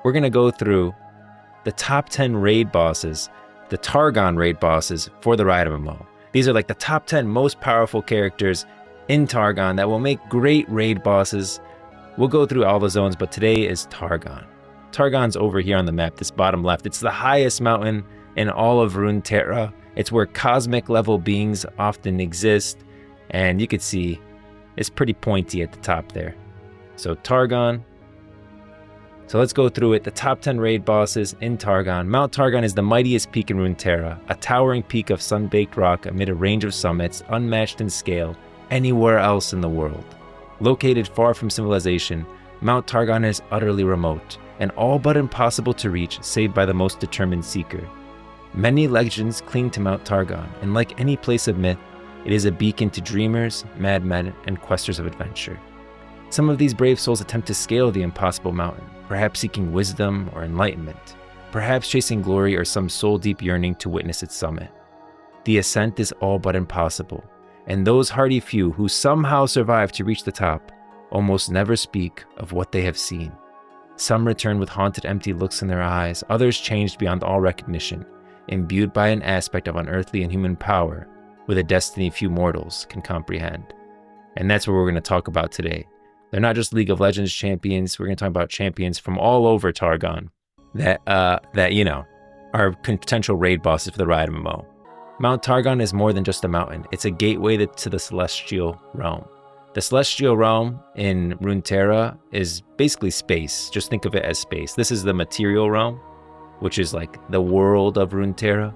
we're going to go through the top 10 raid bosses, the Targon raid bosses for the Riot MMO. These are like the top 10 most powerful characters in Targon that will make great raid bosses. We'll go through all the zones, but today is Targon. Targon's over here on the map, this bottom left. It's the highest mountain in all of Runeterra. It's where cosmic level beings often exist, and you can see it's pretty pointy at the top there. So Targon. So let's go through it. The top 10 raid bosses in Targon. Mount Targon is the mightiest peak in Runeterra, a towering peak of sun-baked rock amid a range of summits unmatched in scale anywhere else in the world. Located far from civilization, Mount Targon is utterly remote and all but impossible to reach save by the most determined seeker. Many legends cling to Mount Targon, and like any place of myth, it is a beacon to dreamers, madmen, and questers of adventure. Some of these brave souls attempt to scale the impossible mountain, perhaps seeking wisdom or enlightenment, perhaps chasing glory or some soul-deep yearning to witness its summit. The ascent is all but impossible, and those hardy few who somehow survive to reach the top almost never speak of what they have seen. Some return with haunted, empty looks in their eyes, others changed beyond all recognition, imbued by an aspect of unearthly and human power with a destiny few mortals can comprehend. And that's what we're going to talk about today. They're not just League of Legends champions. We're going to talk about champions from all over Targon that are potential raid bosses for the Riot MMO. Mount Targon is more than just a mountain. It's a gateway to the Celestial Realm. The Celestial Realm in Runeterra is basically space. Just think of it as space. This is the material realm, which is like the world of Runeterra.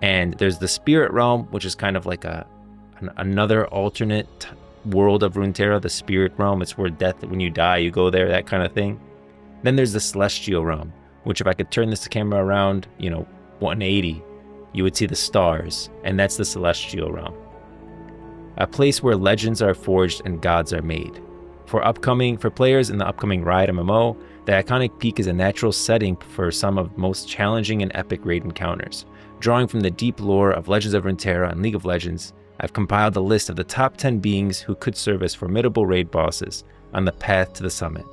And there's the Spirit Realm, which is kind of like another alternate world of Runeterra, the Spirit Realm. It's where death, when you die, you go there, that kind of thing. Then there's the Celestial Realm, which if I could turn this camera around, 180, you would see the stars, and that's the Celestial Realm. A place where legends are forged and gods are made. For players in the upcoming Riot MMO, the iconic peak is a natural setting for some of the most challenging and epic raid encounters. Drawing from the deep lore of Legends of Runeterra and League of Legends, I've compiled a list of the top 10 beings who could serve as formidable raid bosses on the path to the summit.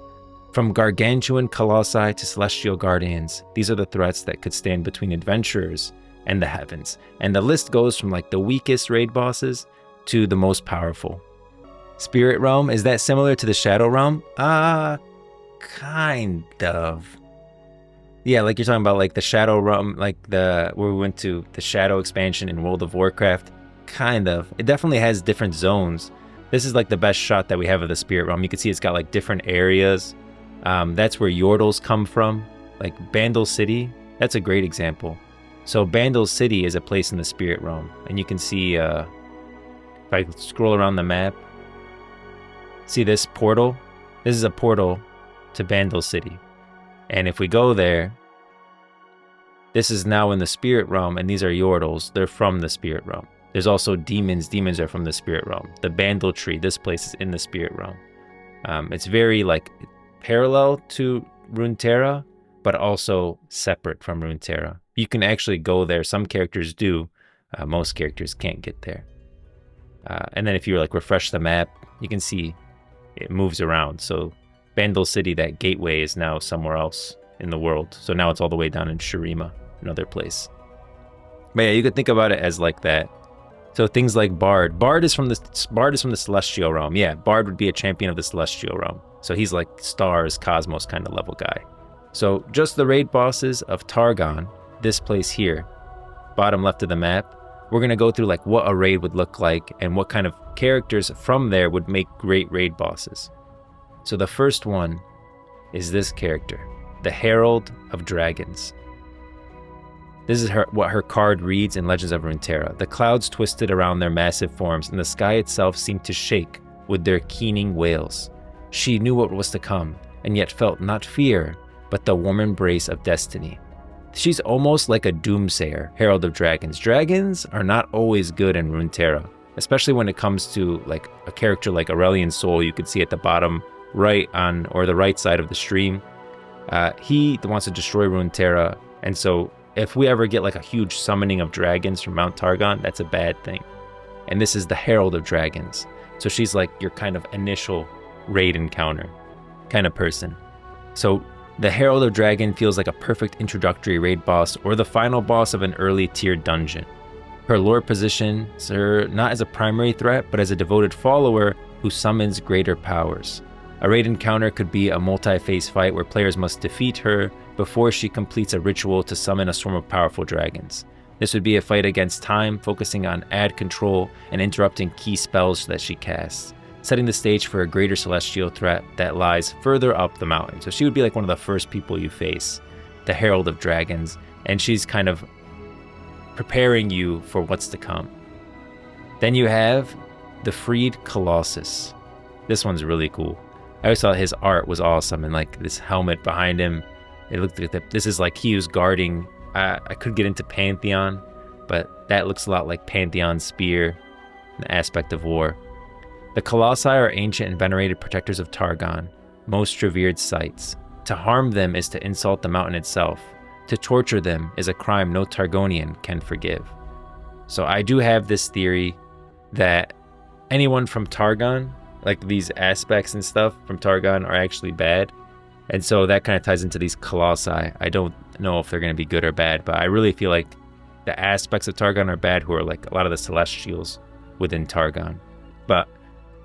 From gargantuan colossi to celestial guardians, these are the threats that could stand between adventurers and the heavens. And the list goes from like the weakest raid bosses to the most powerful. Spirit Realm, is that similar to the Shadow Realm? Kind of. Yeah, like you're talking about like the Shadow Realm, like where we went to the Shadow expansion in World of Warcraft. Kind of. It definitely has different zones. This is like the best shot that we have of the Spirit Realm. You can see it's got like different areas. That's where Yordles come from. Like Bandle City, that's a great example. So Bandle City is a place in the Spirit Realm. And you can see, if I scroll around the map, see this portal? This is a portal to Bandle City. And if we go there, this is now in the Spirit Realm, and these are Yordles. They're from the Spirit Realm. There's also demons. Demons are from the Spirit Realm. The Bandle Tree, this place is in the Spirit Realm. It's very like parallel to Runeterra, but also separate from Runeterra. You can actually go there. Some characters do. Most characters can't get there. And then if you like refresh the map, you can see it moves around. So Bandle City, that gateway, is now somewhere else in the world. So now it's all the way down in Shurima, another place. But yeah, you could think about it as like that. So things like Bard. Bard is from the Celestial Realm. Yeah, Bard would be a champion of the Celestial Realm. So he's like stars, cosmos kind of level guy. So just the raid bosses of Targon, this place here, bottom left of the map, we're going to go through like what a raid would look like and what kind of characters from there would make great raid bosses. So the first one is this character, the Herald of Dragons. This is what her card reads in Legends of Runeterra. The clouds twisted around their massive forms, and the sky itself seemed to shake with their keening wails. She knew what was to come, and yet felt not fear, but the warm embrace of destiny. She's almost like a doomsayer, Herald of Dragons. Dragons are not always good in Runeterra, especially when it comes to like a character like Aurelion Sol. You can see at the bottom right on, or the right side of the stream. He wants to destroy Runeterra, and so if we ever get like a huge summoning of dragons from Mount Targon, that's a bad thing. And this is the Herald of Dragons. So she's like your kind of initial raid encounter kind of person. So The Herald of Dragon feels like a perfect introductory raid boss or the final boss of an early tier dungeon. Her lore positions her not as a primary threat, but as a devoted follower who summons greater powers. A raid encounter could be a multi-phase fight where players must defeat her before she completes a ritual to summon a swarm of powerful dragons. This would be a fight against time, focusing on ad control and interrupting key spells that she casts, setting the stage for a greater celestial threat that lies further up the mountain. So she would be like one of the first people you face, the Herald of Dragons, and she's kind of preparing you for what's to come. Then you have the Freed Colossus. This one's really cool. I always thought his art was awesome, and like this helmet behind him, it looked like this is like he was guarding. I could get into Pantheon, but that looks a lot like Pantheon's spear, the aspect of war. The Colossi are ancient and venerated protectors of Targon, most revered sites. To harm them is to insult the mountain itself. To torture them is a crime no Targonian can forgive. So I do have this theory that anyone from Targon, like these aspects and stuff from Targon, are actually bad. And so that kind of ties into these Colossi. I don't know if they're going to be good or bad, but I really feel like the aspects of Targon are bad, who are like a lot of the Celestials within Targon. But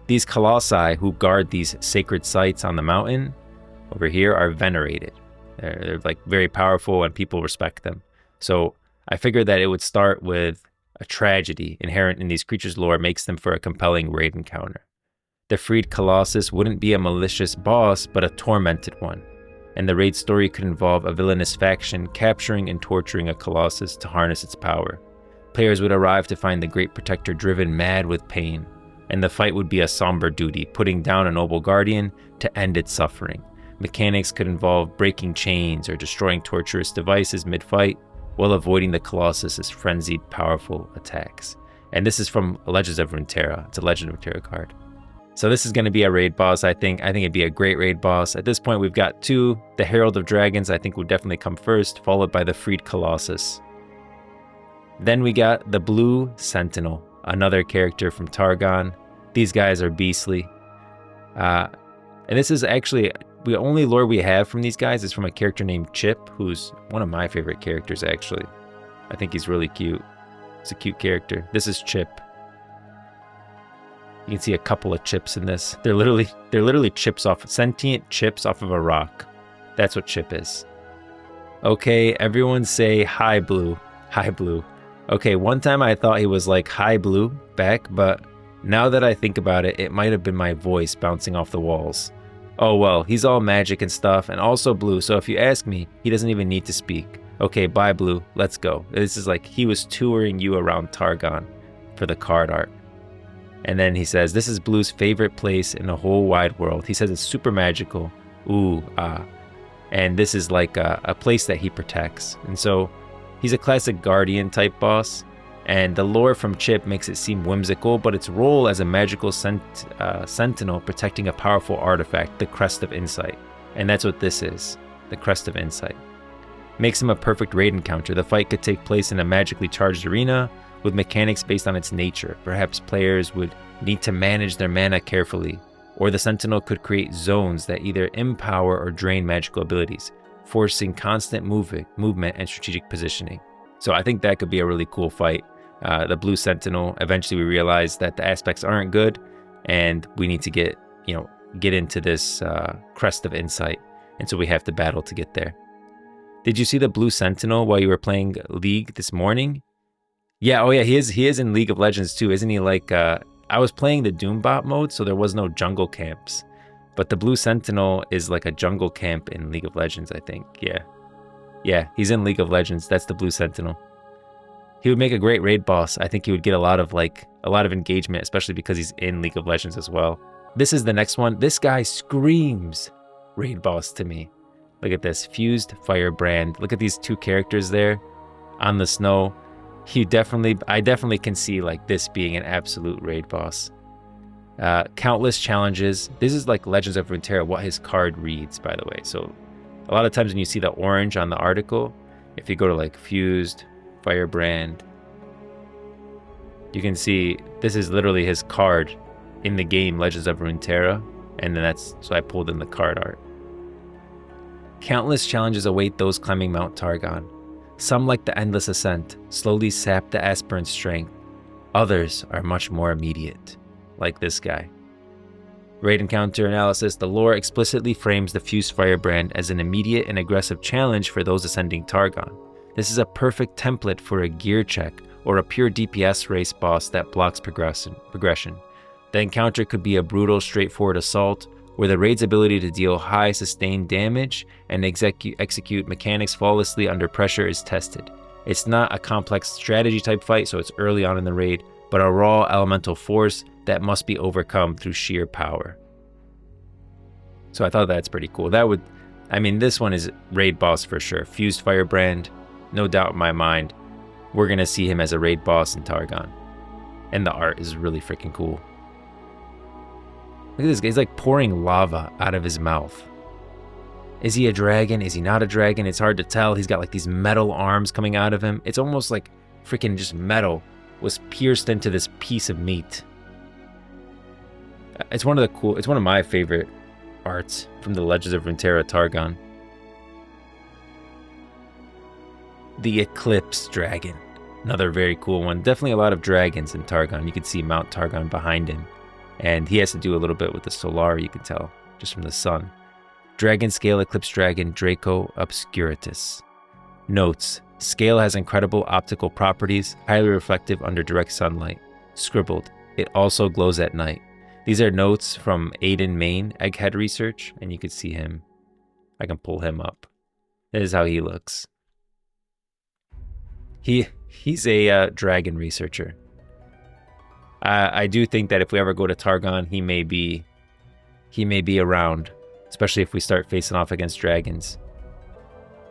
these Colossi who guard these sacred sites on the mountain over here are venerated. They're like very powerful and people respect them. So I figured that it would start with a tragedy inherent in these creatures' lore makes them for a compelling raid encounter. The Freed Colossus wouldn't be a malicious boss, but a tormented one, and the raid story could involve a villainous faction capturing and torturing a Colossus to harness its power. Players would arrive to find the Great Protector driven mad with pain, and the fight would be a somber duty, putting down a noble guardian to end its suffering. Mechanics could involve breaking chains or destroying torturous devices mid-fight, while avoiding the Colossus's frenzied, powerful attacks. And this is from Legends of Runeterra. It's a Legend of Runeterra card. So this is going to be a raid boss, I think. I think it'd be a great raid boss. At this point, we've got two. The Herald of Dragons, I think, would definitely come first, followed by the Freed Colossus. Then we got the Blue Sentinel, another character from Targon. These guys are beastly. And this is actually, the only lore we have from these guys is from a character named Chip, who's one of my favorite characters, actually. I think he's really cute. He's a cute character. This is Chip. You can see a couple of chips in this. They're literally chips off, sentient chips off of a rock. That's what Chip is. Okay, everyone say hi, Blue. Hi, Blue. Okay, one time I thought he was like hi, Blue back, but now that I think about it, it might have been my voice bouncing off the walls. Oh well, he's all magic and stuff, and also blue, so if you ask me, he doesn't even need to speak. Okay, bye, Blue. Let's go. This is like he was touring you around Targon for the card art. And then he says, this is Blue's favorite place in the whole wide world. He says it's super magical. Ooh, ah. And this is like a place that he protects. And so he's a classic guardian type boss. And the lore from Chip makes it seem whimsical, but its role as a magical sentinel protecting a powerful artifact, the Crest of Insight. And that's what this is, the Crest of Insight. Makes him a perfect raid encounter. The fight could take place in a magically charged arena, with mechanics based on its nature. Perhaps players would need to manage their mana carefully, or the Sentinel could create zones that either empower or drain magical abilities, forcing constant movement and strategic positioning. So I think that could be a really cool fight. The Blue Sentinel, eventually we realize that the aspects aren't good, and we need to get into this Crest of Insight, and so we have to battle to get there. Did you see the Blue Sentinel while you were playing League this morning? Yeah, oh yeah, he is in League of Legends too, isn't he? Like, I was playing the Doombot mode, so there was no jungle camps. But the Blue Sentinel is like a jungle camp in League of Legends, I think. Yeah, he's in League of Legends. That's the Blue Sentinel. He would make a great raid boss. I think he would get a lot of engagement, especially because he's in League of Legends as well. This is the next one. This guy screams raid boss to me. Look at this, Fused Firebrand. Look at these two characters there on the snow. I definitely can see like this being an absolute raid boss. Countless challenges. This is like Legends of Runeterra, what his card reads, by the way. So a lot of times when you see the orange on the article, if you go to like Fused Firebrand, you can see this is literally his card in the game Legends of Runeterra, and then so I pulled in the card art. Countless challenges await those climbing Mount Targon. Some, like the Endless Ascent, slowly sap the aspirant's strength. Others are much more immediate, like this guy. Raid encounter analysis. The lore explicitly frames the Fused Firebrand as an immediate and aggressive challenge for those ascending Targon. This is a perfect template for a gear check or a pure DPS race boss that blocks progression. The encounter could be a brutal, straightforward assault, where the raid's ability to deal high sustained damage and execute mechanics flawlessly under pressure is tested. It's not a complex strategy type fight, so it's early on in the raid, but a raw elemental force that must be overcome through sheer power. So I thought that's pretty cool. This one is raid boss for sure. Fused Firebrand, no doubt in my mind. We're gonna see him as a raid boss in Targon. And the art is really freaking cool. Look at this guy, he's like pouring lava out of his mouth. Is he a dragon? Is he not a dragon? It's hard to tell. He's got like these metal arms coming out of him. It's almost like freaking just metal was pierced into this piece of meat. It's one of my favorite arts from the Legends of Runeterra Targon. The Eclipse Dragon. Another very cool one. Definitely a lot of dragons in Targon. You can see Mount Targon behind him. And he has to do a little bit with the Solari, you can tell, just from the sun. Dragon Scale Eclipse Dragon Draco Obscuritus. Notes: Scale has incredible optical properties, highly reflective under direct sunlight. Scribbled: it also glows at night. These are notes from Aiden Main Egghead Research, and you can see him. I can pull him up. This is how he looks. He's a dragon researcher. I do think that if we ever go to Targon, he may be around, especially if we start facing off against dragons.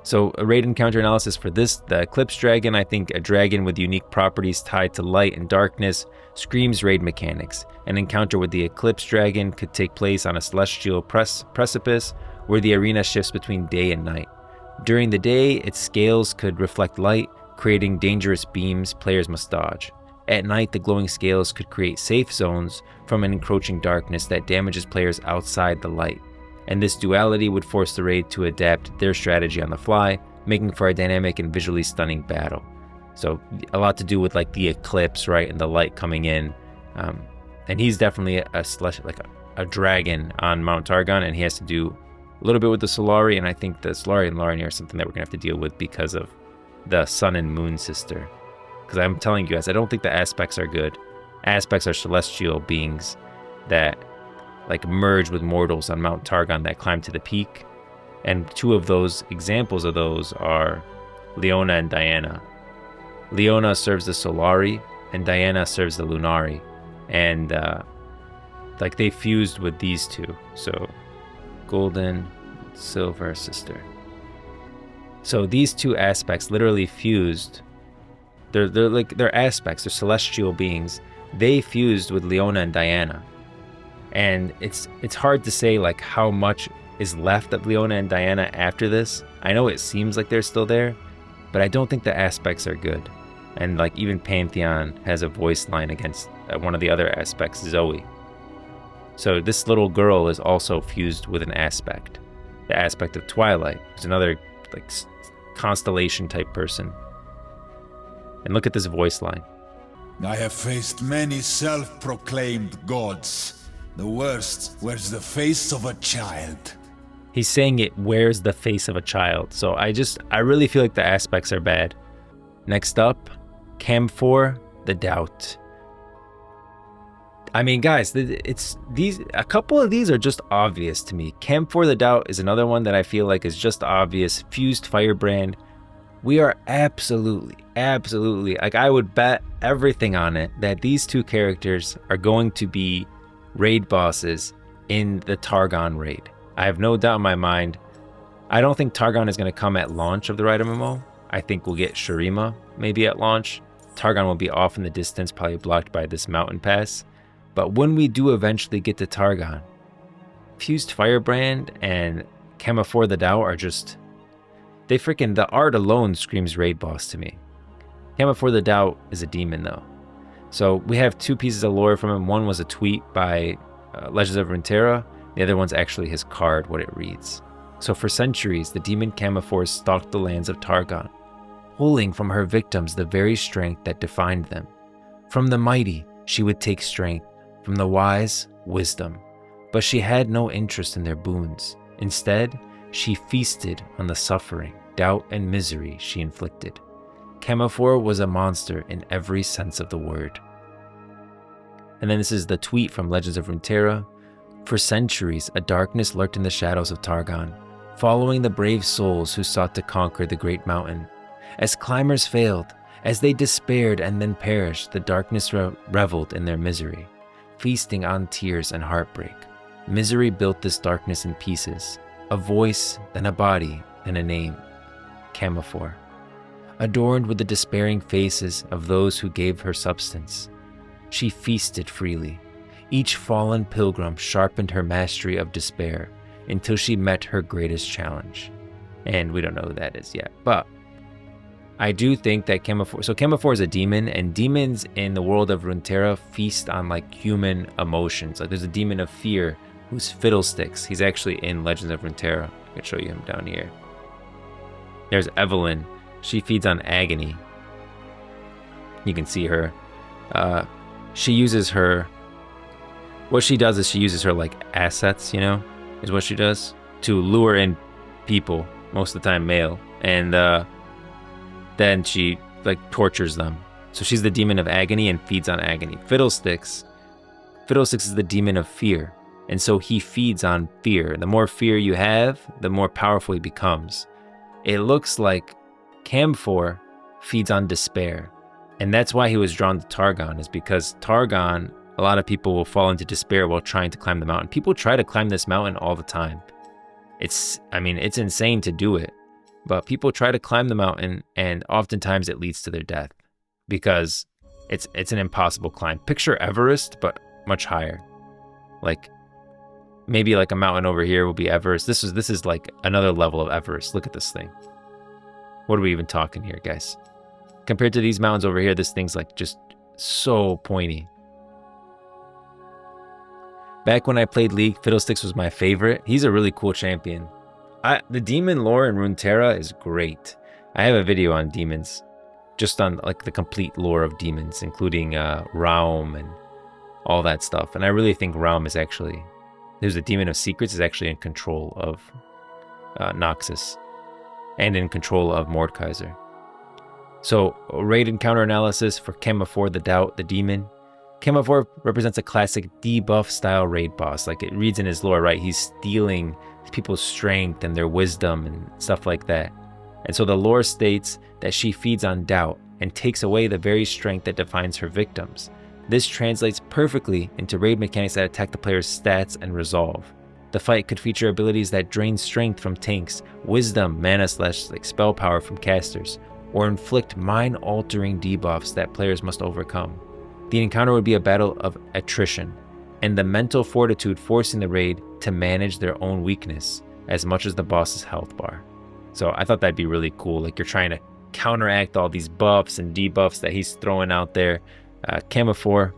So a raid encounter analysis for this, the Eclipse Dragon. I think a dragon with unique properties tied to light and darkness screams raid mechanics. An encounter with the Eclipse Dragon could take place on a celestial precipice where the arena shifts between day and night. During the day, its scales could reflect light, creating dangerous beams players must dodge. At night, the glowing scales could create safe zones from an encroaching darkness that damages players outside the light. And this duality would force the raid to adapt their strategy on the fly, making for a dynamic and visually stunning battle. So a lot to do with like the eclipse, right, and the light coming in. And he's definitely a dragon on Mount Targon, and he has to do a little bit with the Solari, and I think the Solari and Larnia are something that we're gonna have to deal with because of the Sun and Moon sister. Because I'm telling you guys, I don't think the aspects are good. Aspects are celestial beings that like merge with mortals on Mount Targon that climb to the peak. And two of those examples of those are Leona and Diana. Leona serves the Solari and Diana serves the Lunari. And like they fused with these two. So golden, silver sister. So these two aspects literally fused. They're aspects, they're celestial beings. They fused with Leona and Diana. And it's hard to say like how much is left of Leona and Diana after this. I know it seems like they're still there, but I don't think the aspects are good. And like even Pantheon has a voice line against one of the other aspects, Zoe. So this little girl is also fused with an aspect. The aspect of Twilight, who's another like constellation type person. And look at this voice line. I have faced many self-proclaimed gods. The worst wears the face of a child. He's saying it wears the face of a child. So I really feel like the aspects are bad. Next up, Camphor, the Doubt. I mean, guys, a couple of these are just obvious to me. Camphor the Doubt is another one that I feel like is just obvious. Fused Firebrand. We are absolutely, like I would bet everything on it that these two characters are going to be raid bosses in the Targon raid. I have no doubt in my mind. I don't think Targon is going to come at launch of the Riot MMO. I think we'll get Shurima maybe at launch. Targon will be off in the distance, probably blocked by this mountain pass. But when we do eventually get to Targon, Fused Firebrand and Camphor the Doubt are just... the art alone screams raid boss to me. Camphor the Doubt is a demon though. So we have two pieces of lore from him. One was a tweet by Legends of Runeterra. The other one's actually his card, what it reads. So for centuries, the demon Camphor stalked the lands of Targon, pulling from her victims the very strength that defined them. From the mighty, she would take strength, from the wise, wisdom. But she had no interest in their boons. Instead, she feasted on the suffering, doubt, and misery she inflicted. Camphor was a monster in every sense of the word. And then this is the tweet from Legends of Runeterra. For centuries, a darkness lurked in the shadows of Targon, following the brave souls who sought to conquer the great mountain. As climbers failed, as they despaired and then perished, the darkness reveled in their misery, feasting on tears and heartbreak. Misery built this darkness in pieces, a voice, then a body, then a name, Camphor, adorned with the despairing faces of those who gave her substance. She feasted freely. Each fallen pilgrim sharpened her mastery of despair until she met her greatest challenge. And we don't know who that is yet, but I do think that Camphor is a demon, and demons in the world of Runeterra feast on like human emotions. Like there's a demon of fear who's Fiddlesticks. He's actually in Legends of Runeterra. I can show you him down here. There's Evelyn. She feeds on agony. You can see her. She uses her... What she does is she uses her like assets, you know, is what she does, to lure in people, most of the time male, and then she like tortures them. So she's the demon of agony and feeds on agony. Fiddlesticks is the demon of fear, and so he feeds on fear. The more fear you have, the more powerful he becomes. It looks like Camphor feeds on despair, and that's why he was drawn to Targon, is because Targon, a lot of people will fall into despair while trying to climb the mountain. People try to climb this mountain all the time. It's insane to do it, but people try to climb the mountain, and oftentimes it leads to their death because it's an impossible climb. Picture Everest, but much higher. Like maybe like a mountain over here will be Everest. This is like another level of Everest. Look at this thing. What are we even talking here, guys? Compared to these mountains over here, this thing's like just so pointy. Back when I played League, Fiddlesticks was my favorite. He's a really cool champion. The demon lore in Runeterra is great. I have a video on demons, just on like the complete lore of demons, including Raum and all that stuff. And I really think Raum is actually, there's a demon of secrets, is actually in control of Noxus and in control of Mordekaiser. So raid encounter analysis for Camphor the Doubt, the demon. Camphor represents a classic debuff style raid boss. Like it reads in his lore, right? He's stealing people's strength and their wisdom and stuff like that. And so the lore states that she feeds on doubt and takes away the very strength that defines her victims. This translates perfectly into raid mechanics that attack the player's stats and resolve. The fight could feature abilities that drain strength from tanks, wisdom, mana / spell power from casters, or inflict mind-altering debuffs that players must overcome. The encounter would be a battle of attrition, and the mental fortitude forcing the raid to manage their own weakness as much as the boss's health bar. So I thought that'd be really cool. Like you're trying to counteract all these buffs and debuffs that he's throwing out there. Camphor,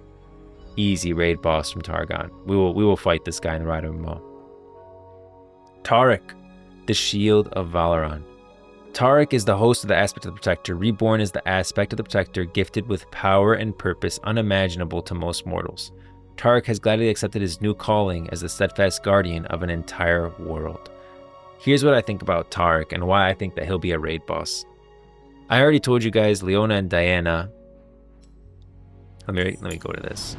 easy raid boss from Targon. We will fight this guy in the Riot MMO. Taric, the Shield of Valoran. Taric is the host of the Aspect of the Protector, reborn as the Aspect of the Protector, gifted with power and purpose unimaginable to most mortals. Taric has gladly accepted his new calling as the steadfast guardian of an entire world. Here's what I think about Taric and why I think that he'll be a raid boss. I already told you guys Leona and Diana. Let me go to this.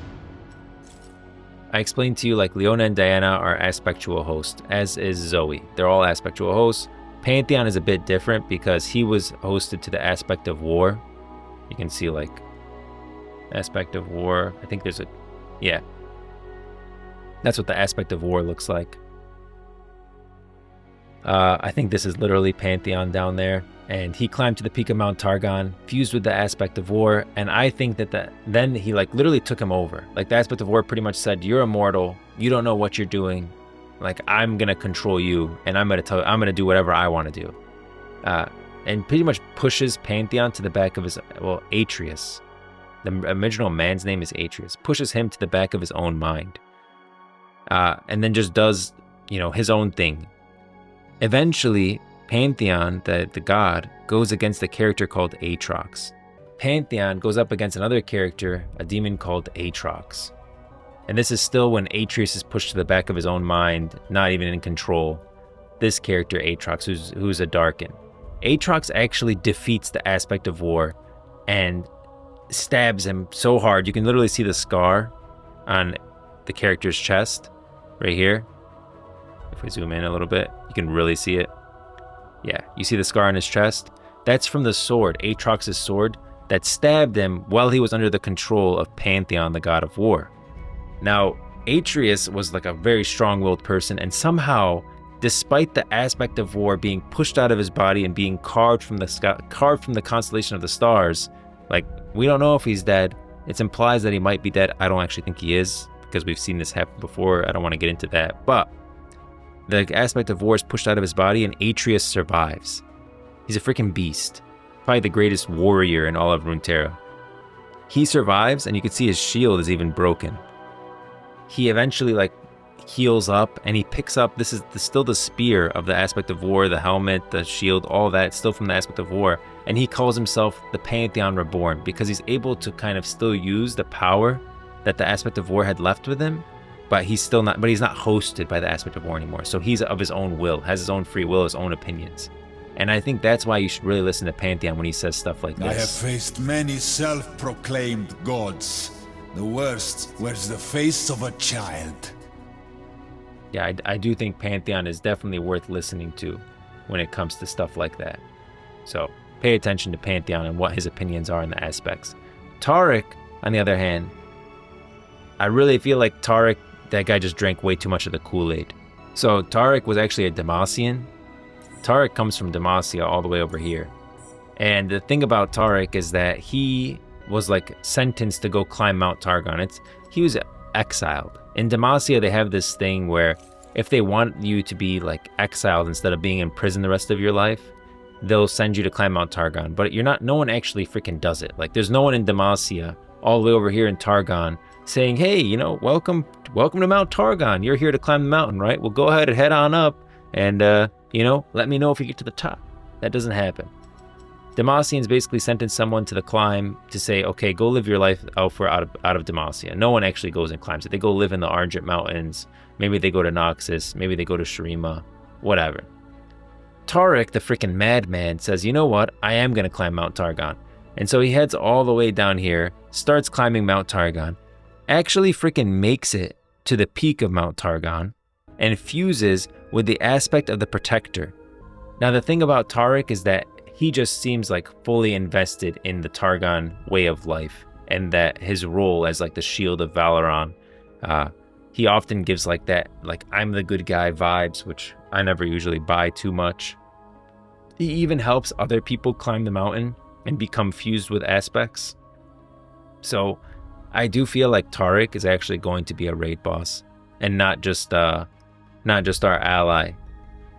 I explained to you like Leona and Diana are aspectual hosts, as is Zoe. They're all aspectual hosts. Pantheon is a bit different because he was hosted to the Aspect of War. You can see like Aspect of War. I think there's a, yeah. That's what the Aspect of War looks like. I think this is literally Pantheon down there. And he climbed to the peak of Mount Targon, fused with the Aspect of War. And I think that then he like literally took him over. Like the Aspect of War pretty much said, you're immortal. You don't know what you're doing. Like I'm gonna control you, and I'm gonna do whatever I want to do, and pretty much pushes Pantheon to the back of his Atreus. The original man's name is Atreus. Pushes him to the back of his own mind, and then just does his own thing. Eventually, Pantheon, the god, goes against a character called Aatrox. Pantheon goes up against another character, a demon called Aatrox. And this is still when Atreus is pushed to the back of his own mind, not even in control. This character, Aatrox, who's a Darkin. Aatrox actually defeats the aspect of war and stabs him so hard. You can literally see the scar on the character's chest right here. If we zoom in a little bit, you can really see it. Yeah, you see the scar on his chest? That's from the sword, Aatrox's sword, that stabbed him while he was under the control of Pantheon, the god of war. Now, Atreus was like a very strong-willed person, and somehow, despite the aspect of war being pushed out of his body and being carved from the constellation of the stars, like, we don't know if he's dead. It implies that he might be dead. I don't actually think he is, because we've seen this happen before. I don't want to get into that, but the aspect of war is pushed out of his body, and Atreus survives. He's a freaking beast. Probably the greatest warrior in all of Runeterra. He survives, and you can see his shield is even broken. He eventually like heals up, and he picks up, this is still the spear of the aspect of war, the helmet, the shield, all that, still from the aspect of war. And he calls himself the Pantheon Reborn, because he's able to kind of still use the power that the aspect of war had left with him, but he's not hosted by the aspect of war anymore. So he's of his own will, has his own free will, his own opinions. And I think that's why you should really listen to Pantheon when he says stuff like this. I have faced many self-proclaimed gods. The worst wears the face of a child. Yeah, I do think Pantheon is definitely worth listening to when it comes to stuff like that. So pay attention to Pantheon and what his opinions are in the aspects. Taric, on the other hand, I really feel like Taric, that guy just drank way too much of the Kool-Aid. So Taric was actually a Demacian. Taric comes from Demacia all the way over here. And the thing about Taric is that he was like sentenced to go climb Mount Targon. He was exiled. In Demacia, they have this thing where if they want you to be like exiled instead of being in prison the rest of your life, they'll send you to climb Mount Targon. But no one actually freaking does it. Like, there's no one in Demacia all the way over here in Targon saying, hey, welcome to Mount Targon. You're here to climb the mountain, right? Well, go ahead and head on up and, let me know if you get to the top. That doesn't happen. Demacians basically sentence someone to the climb to say, okay, go live your life out of Demacia. No one actually goes and climbs it. They go live in the Argent Mountains. Maybe they go to Noxus. Maybe they go to Shurima. Whatever. Taric, the freaking madman, says, you know what? I am going to climb Mount Targon. And so he heads all the way down here, starts climbing Mount Targon, actually freaking makes it to the peak of Mount Targon, and fuses with the aspect of the Protector. Now, the thing about Taric is that he just seems like fully invested in the Targon way of life, and that his role as like the Shield of Valoran, he often gives like that, like, I'm the good guy vibes, which I never usually buy too much. He even helps other people climb the mountain and become fused with aspects. So I do feel like Taric is actually going to be a raid boss, and not just our ally.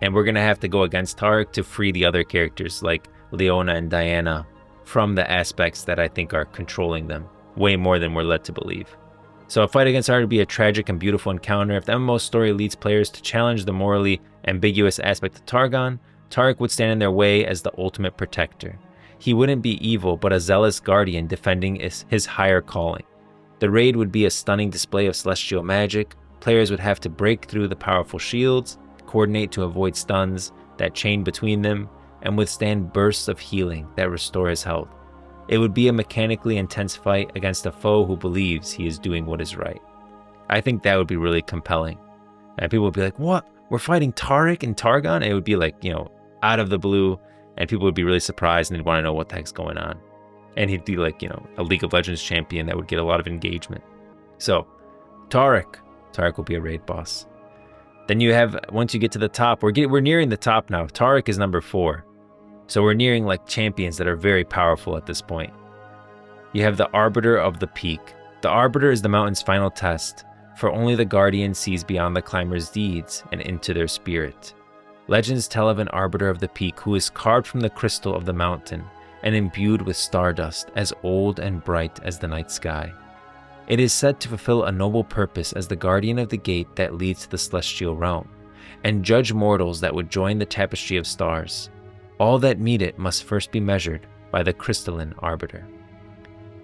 And we're going to have to go against Taric to free the other characters like Leona and Diana from the aspects that I think are controlling them way more than we're led to believe. So a fight against Taric would be a tragic and beautiful encounter. If the MMO story leads players to challenge the morally ambiguous aspect of Targon, Taric would stand in their way as the ultimate protector. He wouldn't be evil, but a zealous guardian defending his higher calling. The raid would be a stunning display of celestial magic. Players would have to break through the powerful shields, coordinate to avoid stuns that chain between them, and withstand bursts of healing that restore his health. It would be a mechanically intense fight against a foe who believes he is doing what is right. I think that would be really compelling. And people would be like, what? We're fighting Taric in Targon? And it would be like, out of the blue, and people would be really surprised and they'd want to know what the heck's going on. And he'd be like, a League of Legends champion that would get a lot of engagement. So, Taric will be a raid boss. Then you have, once you get to the top, we're nearing the top now. Taric is number 4. So we're nearing like champions that are very powerful at this point. You have the Arbiter of the Peak. The Arbiter is the mountain's final test, for only the Guardian sees beyond the climber's deeds and into their spirit. Legends tell of an Arbiter of the Peak who is carved from the crystal of the mountain and imbued with stardust as old and bright as the night sky. It is said to fulfill a noble purpose as the guardian of the gate that leads to the celestial realm, and judge mortals that would join the tapestry of stars. All that meet it must first be measured by the crystalline arbiter.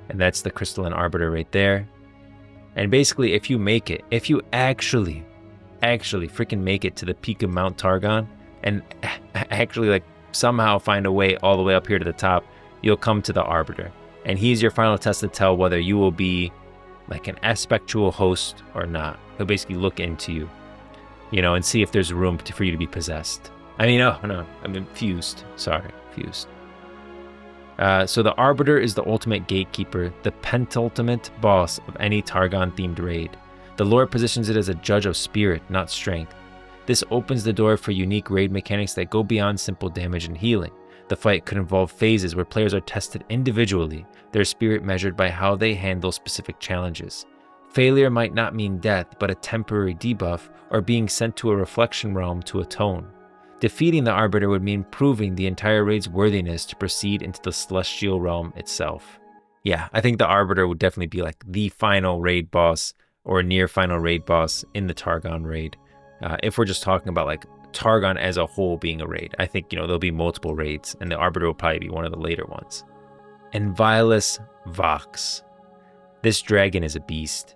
And that's the crystalline arbiter right there. And basically, if you make it, if you actually freaking make it to the peak of Mount Targon and actually like somehow find a way all the way up here to the top, you'll come to the arbiter. And he's your final test to tell whether you will be like an aspectual host or not. He'll basically look into you, you know, and see if there's room for you to be possessed. I mean, no, I mean fused. Sorry, fused. So the arbiter is the ultimate gatekeeper, the penultimate boss of any Targon-themed raid. The lore positions it as a judge of spirit, not strength. This opens the door for unique raid mechanics that go beyond simple damage and healing. The fight could involve phases where players are tested individually, their spirit measured by how they handle specific challenges. Failure might not mean death, but a temporary debuff or being sent to a reflection realm to atone. Defeating the arbiter would mean proving the entire raid's worthiness to proceed into the celestial realm itself. Yeah, I think the arbiter would definitely be like the final raid boss or near final raid boss in the Targon raid. If we're just talking about like Targon as a whole being a raid, I think, you know, there'll be multiple raids and the arbiter will probably be one of the later ones. And Envilas Vox. This dragon is a beast.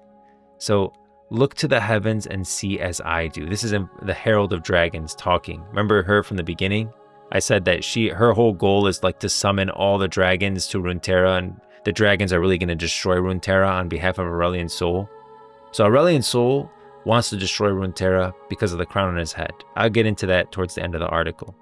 So look to the heavens and see as I do. This is the Herald of Dragons talking. Remember her from the beginning? I said that her whole goal is like to summon all the dragons to Runeterra, and the dragons are really going to destroy Runeterra on behalf of Aurelion Sol. So Aurelion Sol wants to destroy Runeterra because of the crown on his head. I'll get into that towards the end of the article.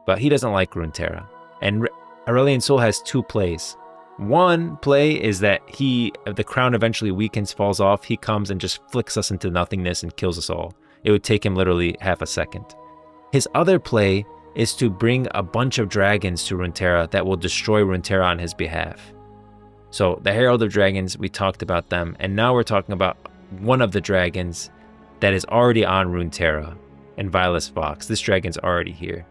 But he doesn't like Runeterra. And Aurelion Sol has two plays. One play is that the crown eventually weakens, falls off, he comes and just flicks us into nothingness and kills us all. It would take him literally half a second. His other play is to bring a bunch of dragons to Runeterra that will destroy Runeterra on his behalf. So the Herald of Dragons, we talked about them, and now we're talking about one of the dragons that is already on Runeterra, Envilas Vox. This dragon's already here.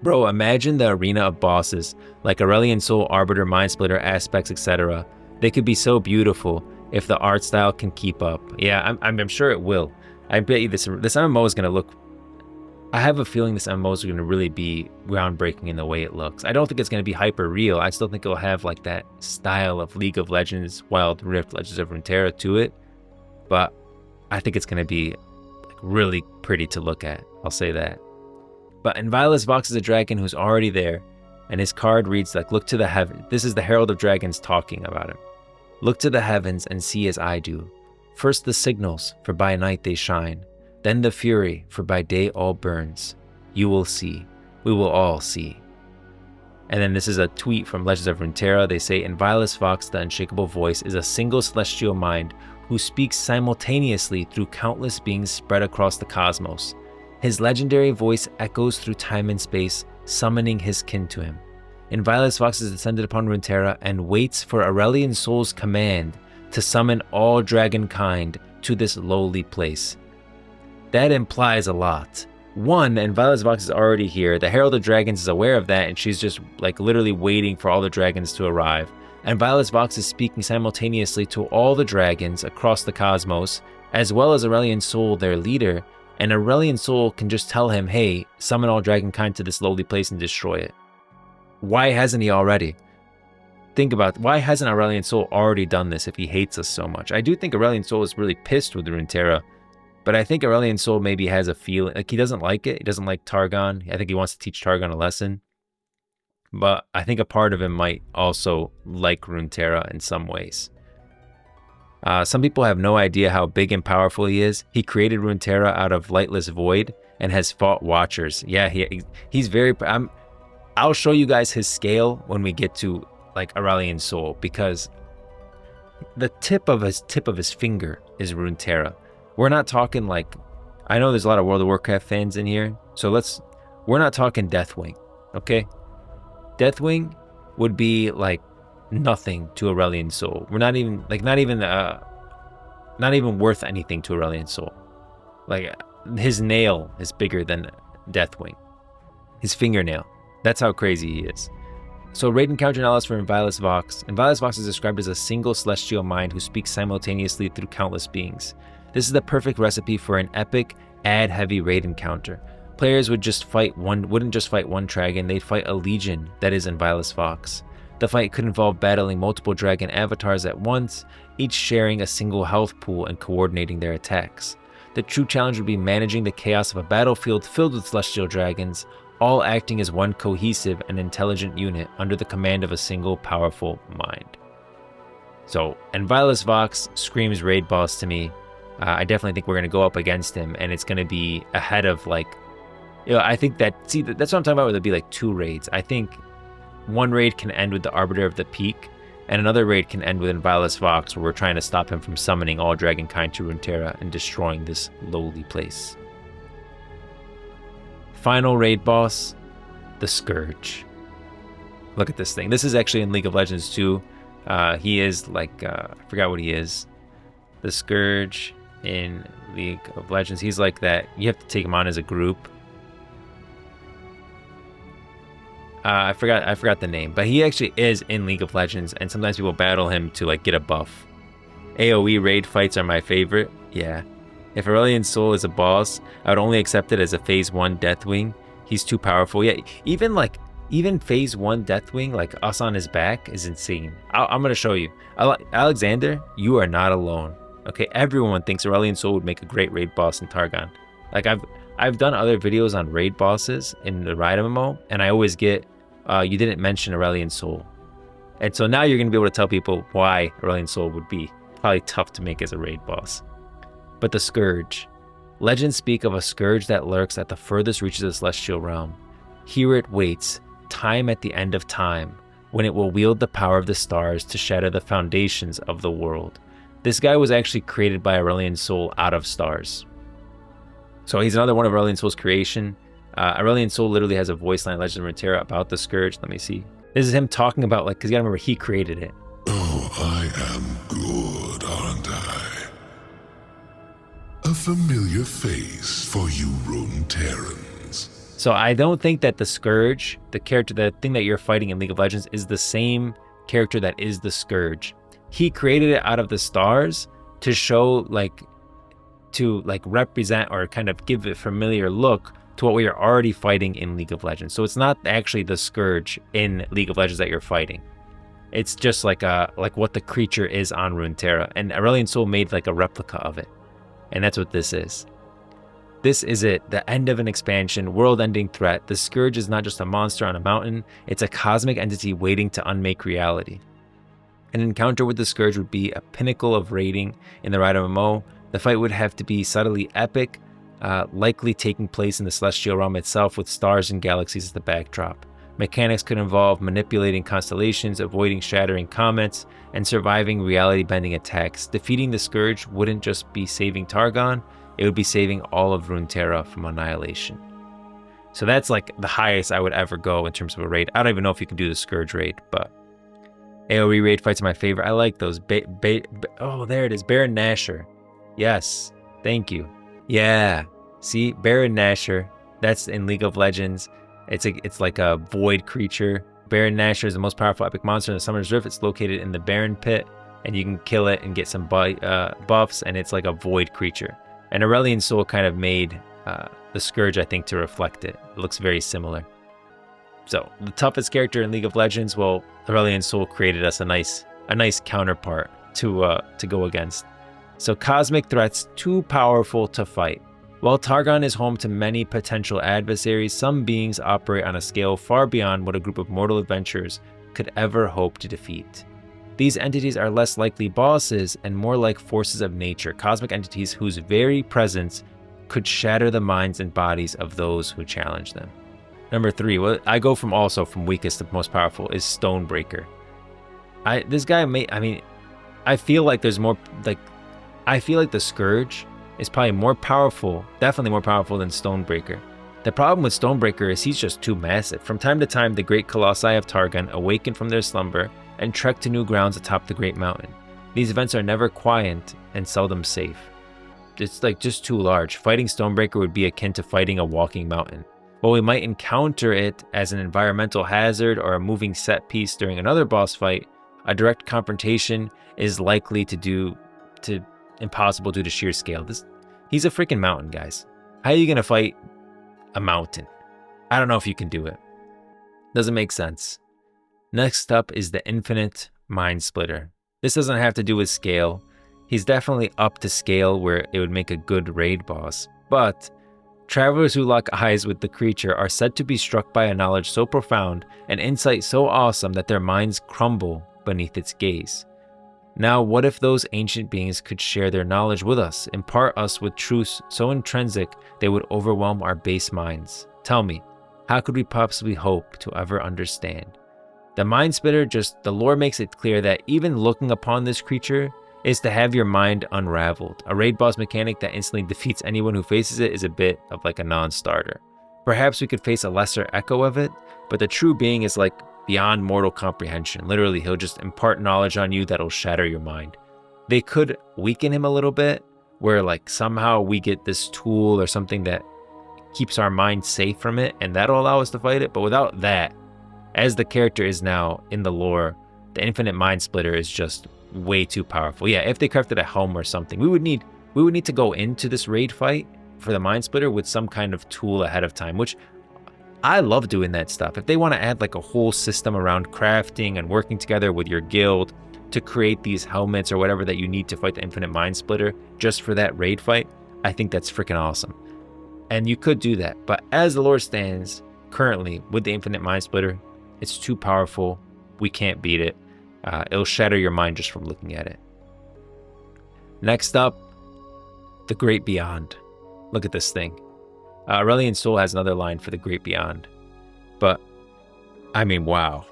Bro, imagine the arena of bosses like Aurelion Sol, Arbiter, Mindsplitter, Aspects, etc. They could be so beautiful if the art style can keep up. Yeah, I'm sure it will. I bet you this MMO is going to look... I have a feeling this MMO is going to really be groundbreaking in the way it looks. I don't think it's going to be hyper real. I still think it'll have like that style of League of Legends, Wild Rift, Legends of Runeterra to it. But I think it's going to be like really pretty to look at. I'll say that. But Envilas Vox is a dragon who's already there, and his card reads like, look to the heaven. This is the Herald of Dragons talking about him. Look to the heavens and see as I do. First the signals, for by night they shine. Then the fury, for by day all burns. You will see. We will all see. And then this is a tweet from Legends of Runeterra. They say, Envilas Vox, the unshakable voice, is a single celestial mind who speaks simultaneously through countless beings spread across the cosmos. His legendary voice echoes through time and space, summoning his kin to him. Envilas Vox is descended upon Runeterra and waits for Aurelion Sol's command to summon all dragonkind to this lowly place. That implies a lot. One, Envilas Vox is already here. The Herald of Dragons is aware of that, and she's just like literally waiting for all the dragons to arrive. Envilas Vox is speaking simultaneously to all the dragons across the cosmos, as well as Aurelion Sol, their leader, and Aurelion Sol can just tell him, hey, summon all dragonkind to this lowly place and destroy it. Why hasn't he already? Think about, why hasn't Aurelion Sol already done this if he hates us so much? I do think Aurelion Sol is really pissed with Runeterra, but I think Aurelion Sol maybe has a feeling, like he doesn't like it. He doesn't like Targon. I think he wants to teach Targon a lesson. But I think a part of him might also like Runeterra in some ways. Some people have no idea how big and powerful he is. He created Runeterra out of lightless void and has fought Watchers. Yeah, he's very... I'll show you guys his scale when we get to like Aurelion Sol, because the tip of his finger is Runeterra. We're not talking like... I know there's a lot of World of Warcraft fans in here, so we're not talking Deathwing, okay? Deathwing would be like nothing to Aurelion Sol. We're not even worth anything to Aurelion Sol. Like his nail is bigger than Deathwing. His fingernail. That's how crazy he is. So raid encounter analysis for Envilas Vox. Envilas Vox is described as a single celestial mind who speaks simultaneously through countless beings. This is the perfect recipe for an epic, ad-heavy raid encounter. Players wouldn't just fight one dragon, they'd fight a legion that is Inviolus Vox. The fight could involve battling multiple dragon avatars at once, each sharing a single health pool and coordinating their attacks. The true challenge would be managing the chaos of a battlefield filled with celestial dragons, all acting as one cohesive and intelligent unit under the command of a single powerful mind. So, Inviolus Vox screams raid boss to me. I definitely think we're going to go up against him, and it's going to be ahead of, like, I think that, see, that's what I'm talking about, where there'll be like 2 raids. I think one raid can end with the Arbiter of the Peak, and another raid can end with Inviolus Vox, where we're trying to stop him from summoning all dragonkind to Runeterra and destroying this lowly place. Final raid boss, the Scourge. Look at this thing. This is actually in League of Legends too. He is like, I forgot what he is. The Scourge in League of Legends. He's like that. You have to take him on as a group. I forgot the name, but he actually is in League of Legends, and sometimes people battle him to like get a buff. AoE raid fights are my favorite. Yeah. If Aurelion Sol is a boss, I would only accept it as a phase 1 Deathwing. He's too powerful. Yeah, even phase 1 Deathwing, like us on his back, is insane. I'm gonna show you. Alexander, you are not alone. Okay, everyone thinks Aurelion Sol would make a great raid boss in Targon. Like I've done other videos on raid bosses in the Riot MMO, and I always get, you didn't mention Aurelion Sol. And so now you're gonna be able to tell people why Aurelion Sol would be probably tough to make as a raid boss. But the Scourge. Legends speak of a Scourge that lurks at the furthest reaches of the Celestial Realm. Here it waits, time at the end of time, when it will wield the power of the stars to shatter the foundations of the world. This guy was actually created by Aurelion Sol out of stars. So he's another one of Aurelion Sol's creation. Aurelion Sol literally has a voice line in Legends of Runeterra about the Scourge. Let me see. This is him talking about, like, because you gotta remember, he created it. Oh, I am good, aren't I? A familiar face for you Runeterrans. So I don't think that the Scourge, the thing that you're fighting in League of Legends, is the same character that is the Scourge. He created it out of the stars to show, to represent or kind of give a familiar look to what we are already fighting in League of Legends. So it's not actually the Scourge in League of Legends that you're fighting. It's just like what the creature is on Runeterra, and Aurelion Sol made like a replica of it. And that's what this is. This is it, the end of an expansion, world-ending threat. The Scourge is not just a monster on a mountain, it's a cosmic entity waiting to unmake reality. An encounter with the Scourge would be a pinnacle of raiding in the Riot MMO. The fight would have to be subtly epic, likely taking place in the Celestial Realm itself with stars and galaxies as the backdrop. Mechanics could involve manipulating constellations, avoiding shattering comets, and surviving reality-bending attacks. Defeating the Scourge wouldn't just be saving Targon, it would be saving all of Runeterra from annihilation. So that's like the highest I would ever go in terms of a raid. I don't even know if you can do the Scourge raid, but AoE raid fights are my favorite. I like those. Oh, there it is. Baron Nashor. Yes. Thank you. Yeah. See? Baron Nashor. That's in League of Legends. It's like a void creature. Baron Nashor is the most powerful epic monster in the Summoner's Rift. It's located in the Baron Pit, and you can kill it and get some buffs, and it's like a void creature. And Aurelion Sol kind of made the Scourge, I think, to reflect it. It looks very similar. So the toughest character in League of Legends, well, Aurelion Sol created us a nice counterpart to go against. So cosmic threats too powerful to fight. While Targon is home to many potential adversaries, some beings operate on a scale far beyond what a group of mortal adventurers could ever hope to defeat. These entities are less likely bosses and more like forces of nature, cosmic entities whose very presence could shatter the minds and bodies of those who challenge them. Number 3, well, I go from weakest to most powerful, is Stonebreaker. I feel like there's more, I feel like the Scourge is probably more powerful, definitely more powerful than Stonebreaker. The problem with Stonebreaker is he's just too massive. From time to time, the great colossi of Targon awaken from their slumber and trek to new grounds atop the Great Mountain. These events are never quiet and seldom safe. It's just too large. Fighting Stonebreaker would be akin to fighting a walking mountain. While we might encounter it as an environmental hazard or a moving set piece during another boss fight, a direct confrontation is likely to impossible due to sheer scale. He's a freaking mountain, guys. How are you going to fight a mountain? I don't know if you can do it. Doesn't make sense. Next up is the Infinite Mind Splitter. This doesn't have to do with scale. He's definitely up to scale where it would make a good raid boss. But travelers who lock eyes with the creature are said to be struck by a knowledge so profound and insight so awesome that their minds crumble beneath its gaze. Now, what if those ancient beings could share their knowledge with us, impart us with truths so intrinsic they would overwhelm our base minds? Tell me, how could we possibly hope to ever understand? The Mind Splitter, the lore makes it clear that even looking upon this creature is to have your mind unraveled. A raid boss mechanic that instantly defeats anyone who faces it is a bit of like a non-starter. Perhaps we could face a lesser echo of it, but the true being is like beyond mortal comprehension. Literally, he'll just impart knowledge on you that'll shatter your mind. They could weaken him a little bit, where like somehow we get this tool or something that keeps our mind safe from it, and that'll allow us to fight it. But without that, as the character is now in the lore, the Infinite Mind Splitter is just way too powerful. Yeah, if they crafted a helm or something, we would need to go into this raid fight for the Mind Splitter with some kind of tool ahead of time, which I love doing that stuff. If they want to add like a whole system around crafting and working together with your guild to create these helmets or whatever that you need to fight the Infinite Mind Splitter just for that raid fight, I think that's freaking awesome. And you could do that. But as the lore stands currently with the Infinite Mind Splitter, it's too powerful. We can't beat it. It'll shatter your mind just from looking at it. Next up, the Great Beyond. Look at this thing. Aurelion Sol has another line for the Great Beyond. But, I mean, wow.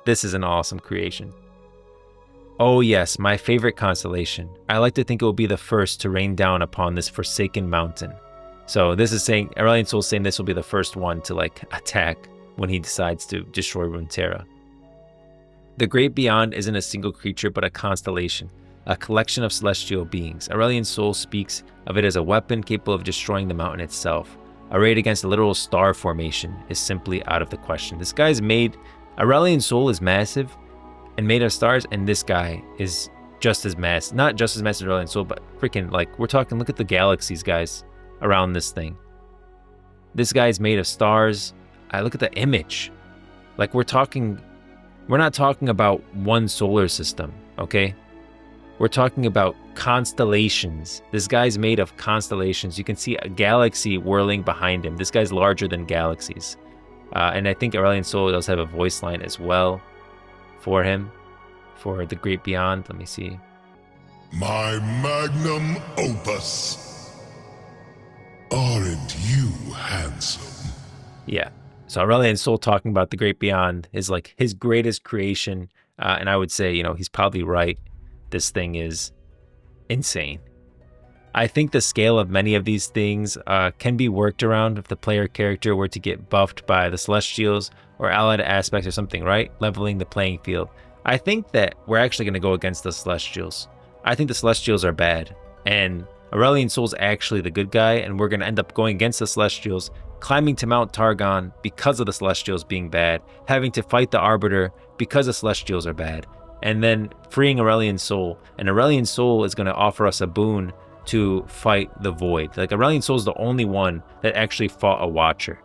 This is an awesome creation. Oh yes, my favorite constellation. I like to think it will be the first to rain down upon this forsaken mountain. So this is saying, Aurelion Sol saying this will be the first one to like attack when he decides to destroy Runeterra. The Great Beyond isn't a single creature but a constellation, a collection of celestial beings. Aurelion Sol speaks of it as a weapon capable of destroying the mountain itself. A raid against a literal star formation is simply out of the question. This guy's made, Aurelion Sol is massive and made of stars, and this guy is just as massive, not just as massive as Aurelion Sol, but freaking like, we're talking, look at the galaxies, guys, around this thing. This guy's made of stars. I look at the image. Like we're not talking about one solar system, okay? We're talking about constellations. This guy's made of constellations. You can see a galaxy whirling behind him. This guy's larger than galaxies. And I think Aurelion Sol does have a voice line as well for him, for the Great Beyond. Let me see. My magnum opus. Aren't you handsome? Yeah. So Aurelion Sol talking about the Great Beyond is like his greatest creation. And I would say, you know, he's probably right. This thing is insane. I think the scale of many of these things can be worked around if the player character were to get buffed by the Celestials or allied aspects or something, right? Leveling the playing field. I think that we're actually going to go against the Celestials. I think the Celestials are bad, and Aurelion Sol's actually the good guy, and we're going to end up going against the Celestials, climbing to Mount Targon because of the Celestials being bad, having to fight the Arbiter because the Celestials are bad, and then freeing Aurelion Sol. And Aurelion Sol is going to offer us a boon to fight the Void. Like, Aurelion Sol is the only one that actually fought a Watcher.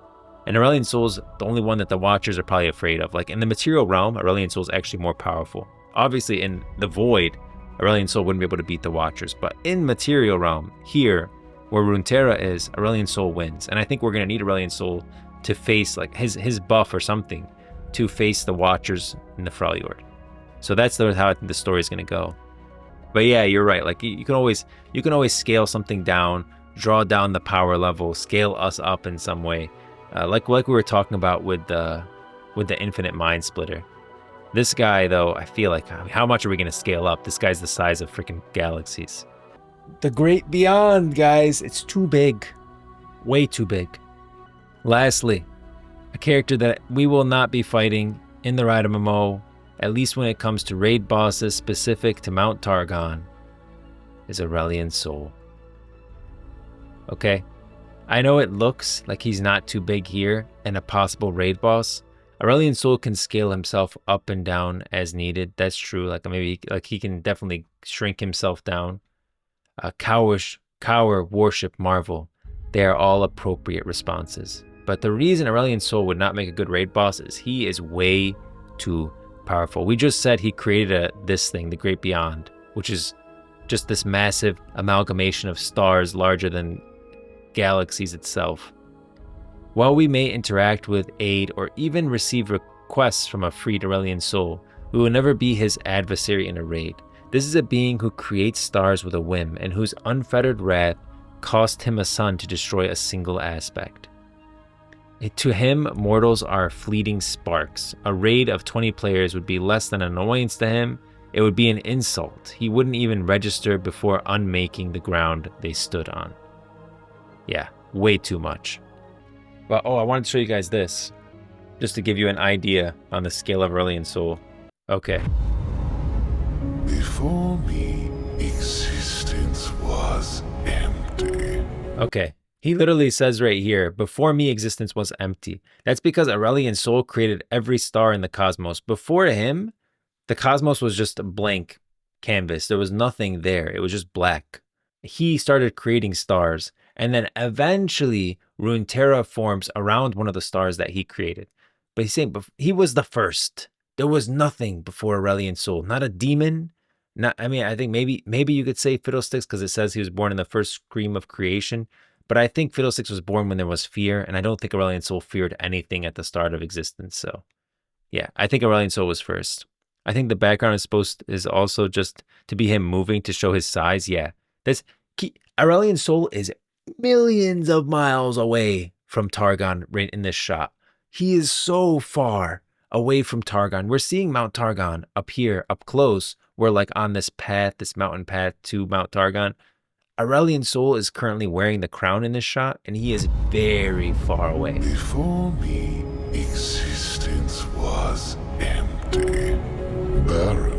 And Aurelion Sol is the only one that the Watchers are probably afraid of. Like, in the material realm, Aurelion Sol is actually more powerful. Obviously, in the Void, Aurelion Sol wouldn't be able to beat the Watchers. But in material realm, here, where Runeterra is, Aurelion Sol wins. And I think we're going to need Aurelion Sol to face, like, his buff or something to face the Watchers in the Freljord. So that's how I think the story is going to go. But yeah, you're right. Like, you can always scale something down, draw down the power level, scale us up in some way. Like we were talking about with the Infinite Mind Splitter. This guy, though, I feel like, I mean, how much are we going to scale up? This guy's the size of freaking galaxies. The Great Beyond, guys. It's too big. Way too big. Lastly, a character that we will not be fighting in the Riot MMO, at least when it comes to raid bosses specific to Mount Targon, is Aurelion Sol. Okay, I know it looks like he's not too big here and a possible raid boss. Aurelion Sol can scale himself up and down as needed. That's true. Like, maybe like he can definitely shrink himself down cower, worship, marvel. They are all appropriate responses. But the reason Aurelion Sol would not make a good raid boss is he is way too powerful. We just said he created this thing, the Great Beyond, which is just this massive amalgamation of stars larger than galaxies itself. While we may interact with, aid, or even receive requests from a freed Aurelion Sol, we will never be his adversary in a raid. This is a being who creates stars with a whim and whose unfettered wrath cost him a sun to destroy a single aspect. To him, mortals are fleeting sparks. A raid of 20 players would be less than an annoyance to him. It would be an insult. He wouldn't even register before unmaking the ground they stood on. Yeah, way too much. But I wanted to show you guys this, just to give you an idea on the scale of Aurelion Sol. Okay. Before me, existence was empty. Okay. He literally says right here, before me existence was empty. That's because Aurelion Sol created every star in the cosmos. Before him, the cosmos was just a blank canvas. There was nothing there. It was just black. He started creating stars, and then eventually Runeterra forms around one of the stars that he created. But he's saying he was the first. There was nothing before Aurelion Sol. Not a demon. I think maybe you could say Fiddlesticks because it says he was born in the first scream of creation. But I think Fiddlesticks was born when there was fear, and I don't think Aurelion Sol feared anything at the start of existence. So, yeah, I think Aurelion Sol was first. I think the background is also just to be him moving to show his size. Yeah, Aurelion Sol is millions of miles away from Targon right in this shot. He is so far away from Targon. We're seeing Mount Targon up here, up close. We're like on this path, this mountain path to Mount Targon. Aurelion Sol is currently wearing the crown in this shot, and he is very far away. Before me, existence was empty, barren.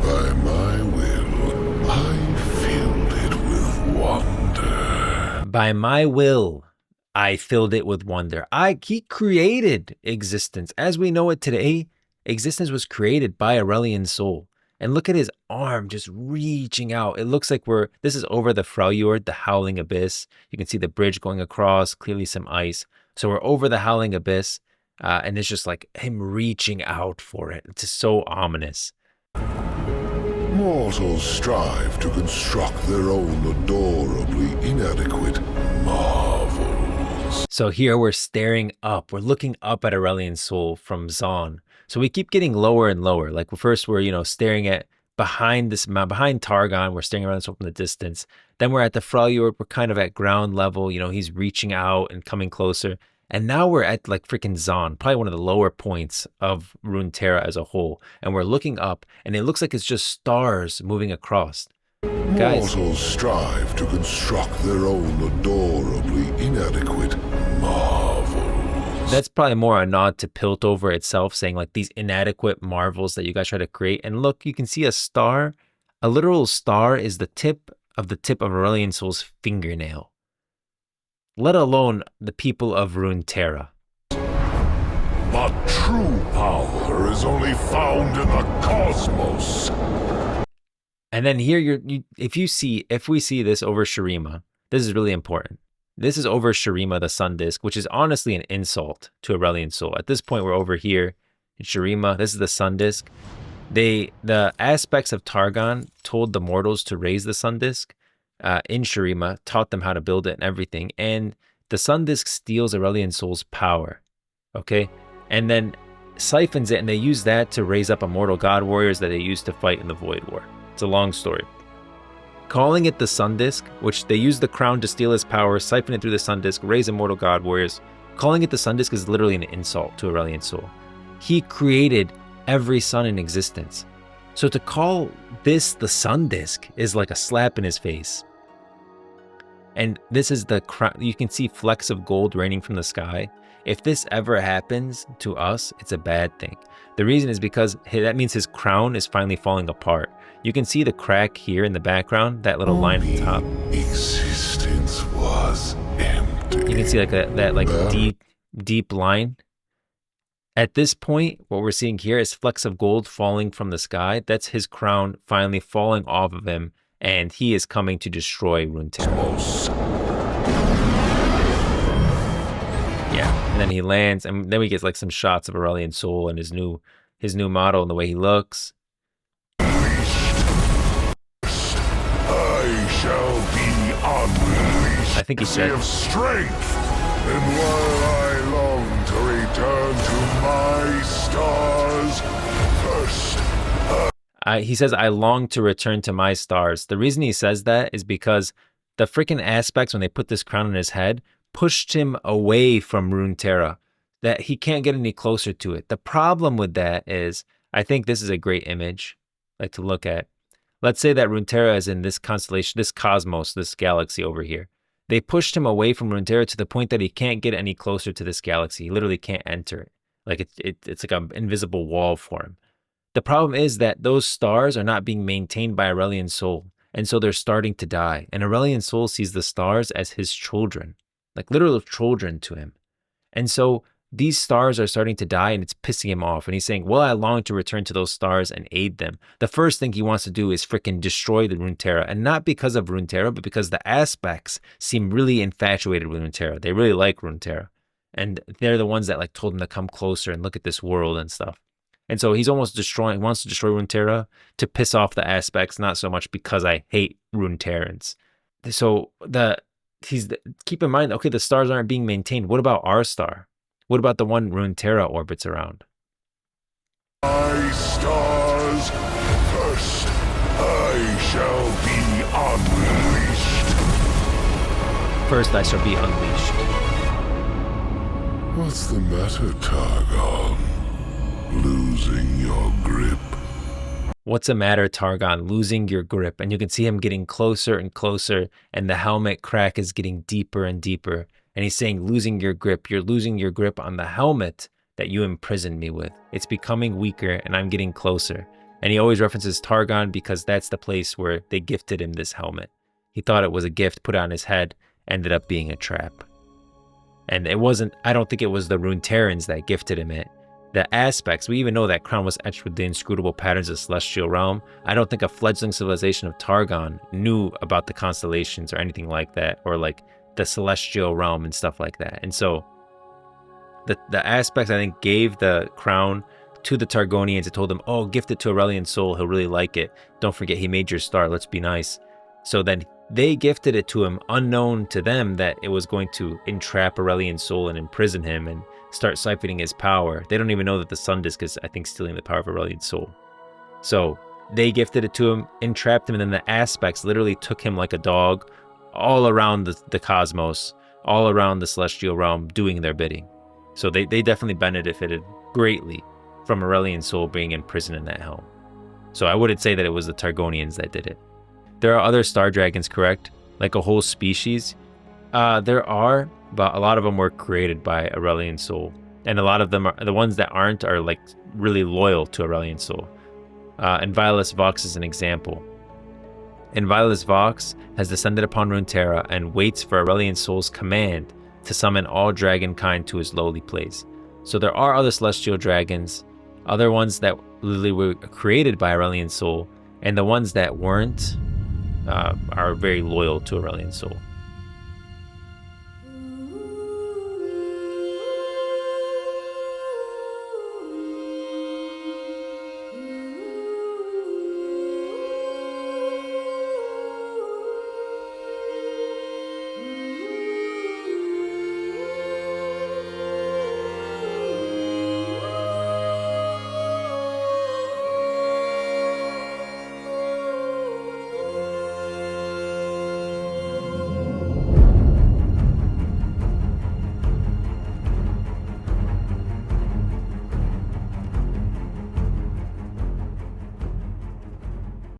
By my will, I filled it with wonder. By my will, I filled it with wonder. He created existence. As we know it today, existence was created by Aurelion Sol. And look at his arm just reaching out. It looks like this is over the Freljord, the Howling Abyss. You can see the bridge going across, clearly some ice. So we're over the Howling Abyss, and it's just like him reaching out for it. It's just so ominous. Mortals strive to construct their own adorably inadequate marvels. So here we're staring up. We're looking up at Aurelion Sol from Zaun. So we keep getting lower and lower. Like first we're, staring at behind Targon. We're staring around this from the distance. Then we're at the Freljord. We're kind of at ground level. He's reaching out and coming closer. And now we're at like freaking Zaun, probably one of the lower points of Runeterra as a whole. And we're looking up, and it looks like it's just stars moving across. Guys, mortals strive to construct their own adorably inadequate marvels. That's probably more a nod to Piltover itself, saying like these inadequate marvels that you guys try to create. And look, you can see a star. A literal star is the tip of Aurelion Sol's fingernail. Let alone the people of Runeterra. But true power is only found in the cosmos. And then here, if we see this over Shurima, this is really important. This is over Shurima, the Sun Disk, which is honestly an insult to Aurelion Sol. At this point, we're over here in Shurima. This is the Sun Disk. The aspects of Targon told the mortals to raise the Sun Disk in Shurima, taught them how to build it and everything. And the Sun Disk steals Aurelion Sol's power, okay? And then siphons it, and they use that to raise up immortal god warriors that they use to fight in the Void War. It's a long story. Calling it the Sun Disk, which they use the crown to steal his power, siphon it through the Sun Disk, raise immortal god warriors. Calling it the Sun Disk is literally an insult to Aurelion Sol. He created every sun in existence. So to call this the Sun Disk is like a slap in his face. And this is the crown. You can see flecks of gold raining from the sky. If this ever happens to us, it's a bad thing. The reason is because that means his crown is finally falling apart. You can see the crack here in the background, that little line at the top. Existence was empty. You can see like that deep line. At this point, what we're seeing here is flecks of gold falling from the sky. That's his crown finally falling off of him and he is coming to destroy Runeterra. Yeah, and then he lands, and then we get like some shots of Aurelion Sol and his new model and the way he looks. I shall be unleashed. I think he said of strength, and while I long to return to my stars, first. He says, I long to return to my stars. The reason he says that is because the freaking aspects, when they put this crown on his head, pushed him away from Runeterra, that he can't get any closer to it. The problem with that is, I think this is a great image like to look at. Let's say that Runeterra is in this constellation, this cosmos, this galaxy over here. They pushed him away from Runeterra to the point that he can't get any closer to this galaxy. He literally can't enter it. Like it's like an invisible wall for him. The problem is that those stars are not being maintained by Aurelion Sol, and so they're starting to die. And Aurelion Sol sees the stars as his children, like literal children to him. And so these stars are starting to die, and it's pissing him off. And he's saying, well, I long to return to those stars and aid them. The first thing he wants to do is freaking destroy the Runeterra, and not because of Runeterra, but because the aspects seem really infatuated with Runeterra. They really like Runeterra, and they're the ones that like told him to come closer and look at this world and stuff. And so he's almost wants to destroy Runeterra to piss off the aspects, not so much because I hate Runeterrans. So keep in mind, okay, the stars aren't being maintained. What about our star? What about the one Runeterra orbits around? My stars, first I shall be unleashed. First I shall be unleashed. What's the matter, Targon? Losing your grip? What's the matter, Targon? Losing your grip. And you can see him getting closer and closer, and the helmet crack is getting deeper and deeper. And he's saying, losing your grip. You're losing your grip on the helmet that you imprisoned me with. It's becoming weaker, and I'm getting closer. And he always references Targon because that's the place where they gifted him this helmet. He thought it was a gift put on his head, ended up being a trap. And it wasn't, I don't think it was the Runeterrans that gifted him it. The aspects, we even know that crown was etched with the inscrutable patterns of celestial realm. I don't think a fledgling civilization of Targon knew about the constellations or anything like that, or like the celestial realm and stuff like that. And so the aspects, I think, gave the crown to the Targonians and told them, oh, gift it to Aurelion Sol, he'll really like it. Don't forget he made your star, let's be nice. So then they gifted it to him, unknown to them that it was going to entrap Aurelion Sol and imprison him and start siphoning his power. They don't even know that the Sun Disk is, I think, stealing the power of Aurelion Sol. So they gifted it to him, entrapped him, and then the aspects literally took him like a dog all around the cosmos, all around the celestial realm, doing their bidding. So they definitely benefited greatly from Aurelion Sol being imprisoned in that helm. So I wouldn't say that it was the Targonians that did it. There are other star dragons, correct? Like a whole species? There are, but a lot of them were created by Aurelion Sol. And a lot of them, are the ones that aren't, are like really loyal to Aurelion Sol. And Violus Vox is an example. And Violus Vox has descended upon Runeterra and waits for Aurelion Sol's command to summon all dragonkind to his lowly place. So there are other celestial dragons, other ones that literally were created by Aurelion Sol, and the ones that weren't are very loyal to Aurelion Sol.